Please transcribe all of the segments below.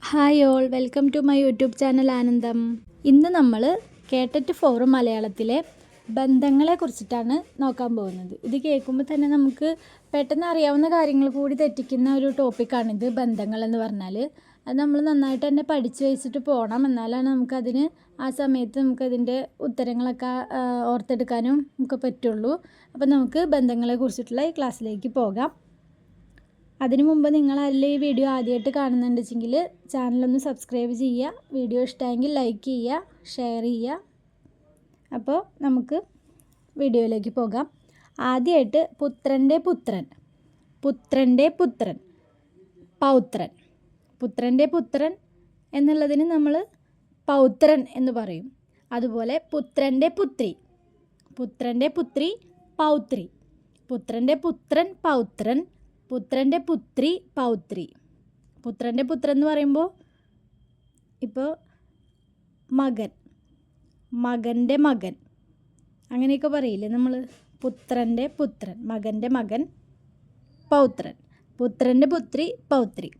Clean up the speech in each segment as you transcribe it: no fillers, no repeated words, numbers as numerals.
Hi all, welcome to my YouTube channel Anandam. ഇന്ന് നമ്മൾ കേട്ടറ്റ് ഫോറും മലയാളത്തിലെ ബന്ധങ്ങളെ കുറിച്ചിട്ടാണ് നോക്കാൻ പോകുന്നത്. ഇത് കേൾക്കുമ്പോൾ തന്നെ നമുക്ക് പെട്ടെന്ന് അറിയാവുന്ന കാര്യങ്ങൾ കൂടി തെറ്റിക്കുന്ന ഒരു ടോപ്പിക്കാണിത്. ബന്ധങ്ങൾ എന്ന് പറഞ്ഞാൽ അത് നമ്മൾ നന്നായിട്ട് തന്നെ പഠിച്ചു വെച്ചിട്ട് പോകണം. എന്നാലാണ് നമുക്കതിന് ആ സമയത്ത് നമുക്കതിൻ്റെ ഉത്തരങ്ങളൊക്കെ ഓർത്തെടുക്കാനും ഒക്കെ പറ്റുള്ളൂ. അപ്പോൾ നമുക്ക് ബന്ധങ്ങളെ കുറിച്ചിട്ടുള്ള ഈ ക്ലാസ്സിലേക്ക് പോകാം. അതിനു മുമ്പ് നിങ്ങളല്ലേ ഈ വീഡിയോ ആദ്യമായിട്ട് കാണുന്നുണ്ടെങ്കിൽ ചാനലൊന്ന് സബ്സ്ക്രൈബ് ചെയ്യുക. വീഡിയോ ഇഷ്ടമെങ്കിൽ ലൈക്ക് ചെയ്യുക, ഷെയർ ചെയ്യുക. അപ്പോൾ നമുക്ക് വീഡിയോയിലേക്ക് പോകാം. ആദ്യമായിട്ട് പുത്രൻ്റെ പുത്രൻ, പുത്രൻ്റെ പുത്രൻ, പൗത്രൻ. പുത്രൻ്റെ പുത്രൻ എന്നുള്ളതിന് നമ്മൾ പൗത്രൻ എന്ന് പറയും. അതുപോലെ പുത്രൻ്റെ പുത്രി, പുത്രൻ്റെ പുത്രി, പൗത്രി. പുത്രൻ്റെ പുത്രൻ പൗത്രൻ, പുത്രൻ്റെ പുത്രി പൗത്രി. പുത്രൻ്റെ പുത്രൻ എന്ന് പറയുമ്പോൾ ഇപ്പോൾ മകൻ, മകൻ്റെ മകൻ, അങ്ങനെയൊക്കെ പറയില്ലേ നമ്മൾ. പുത്രൻ്റെ പുത്രൻ, മകൻ്റെ മകൻ, പൗത്രൻ. പുത്രൻ്റെ പുത്രി പൗത്രി.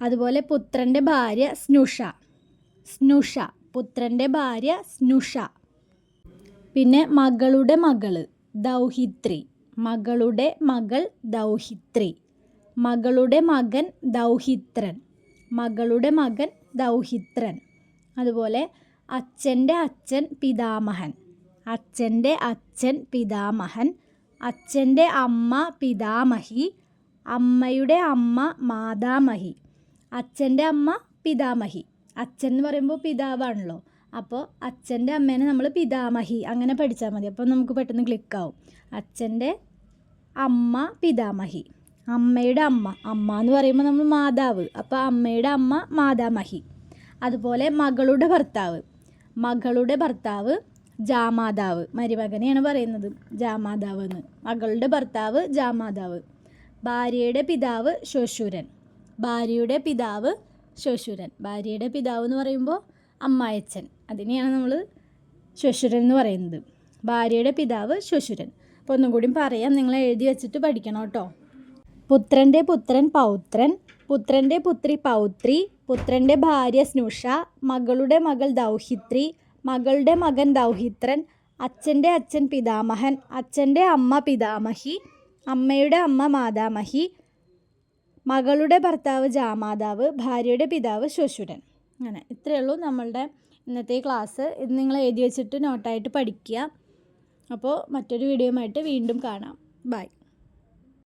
അതുപോലെ പുത്രൻ്റെ ഭാര്യ സ്നുഷ, സ്നുഷ. പുത്രൻ്റെ ഭാര്യ സ്നുഷ. പിന്നെ മകളുടെ മകള് ദൗഹിത്രി, മകളുടെ മകൾ ദൗഹിത്രി. മകളുടെ മകൻ ദൗഹിത്രൻ, മകളുടെ മകൻ ദൗഹിത്രൻ. അതുപോലെ അച്ഛൻ്റെ അച്ഛൻ പിതാമഹൻ, അച്ഛൻ്റെ അച്ഛൻ പിതാമഹൻ. അച്ഛൻ്റെ അമ്മ പിതാമഹി, അമ്മയുടെ അമ്മ മാതാമഹി. അച്ഛൻ്റെ അമ്മ പിതാമഹി. അച്ഛൻ എന്ന് പറയുമ്പോൾ പിതാവാണല്ലോ. അപ്പോൾ അച്ഛൻ്റെ അമ്മേനെ നമ്മൾ പിതാമഹി അങ്ങനെ പഠിച്ചാൽ മതി. അപ്പോൾ നമുക്ക് പെട്ടെന്ന് ക്ലിക്കാവും. അച്ഛൻ്റെ അമ്മ പിതാമഹി. അമ്മയുടെ അമ്മ, അമ്മ എന്ന് പറയുമ്പോൾ നമ്മൾ മാതാവ്. അപ്പോൾ അമ്മയുടെ അമ്മ മാതാമഹി. അതുപോലെ മകളുടെ ഭർത്താവ്, മകളുടെ ഭർത്താവ് ജാമാതാവ്. മരുമകനെയാണ് പറയുന്നത് ജാമാതാവ് എന്ന്. മകളുടെ ഭർത്താവ് ജാമാതാവ്. ഭാര്യയുടെ പിതാവ് ശ്വശുരൻ, ഭാര്യയുടെ പിതാവ് ശ്വശുരൻ. ഭാര്യയുടെ പിതാവ് എന്ന് പറയുമ്പോൾ അമ്മായച്ചൻ, അതിനെയാണ് നമ്മൾ ശ്വശുരൻ എന്ന് പറയുന്നത്. ഭാര്യയുടെ പിതാവ് ശ്വശുരൻ. അപ്പോൾ ഒന്നും കൂടി പറയാം, നിങ്ങൾ എഴുതി വെച്ചിട്ട് പഠിക്കണം കേട്ടോ. പുത്രൻ്റെ പുത്രൻ പൗത്രൻ, പുത്രൻ്റെ പുത്രി പൗത്രി, പുത്രൻ്റെ ഭാര്യ സ്നുഷ, മകളുടെ മകൾ ദൗഹിത്രി, മകളുടെ മകൻ ദൗഹിത്രൻ, അച്ഛൻ്റെ അച്ഛൻ പിതാമഹൻ, അച്ഛൻ്റെ അമ്മ പിതാമഹി, അമ്മയുടെ അമ്മ മാതാമഹി, മകളുടെ ഭർത്താവ് ജാമാതാവ്, ഭാര്യയുടെ പിതാവ് ശ്വശുരൻ. അങ്ങനെ ഇത്രയേ ഉള്ളൂ നമ്മളുടെ ഇന്നത്തെ ക്ലാസ്. ഇത് നിങ്ങൾ എഴുതി വെച്ചിട്ട് നോട്ടായിട്ട് പഠിക്കുക. അപ്പോൾ മറ്റൊരു വീഡിയോയുമായിട്ട് വീണ്ടും കാണാം. ബൈ.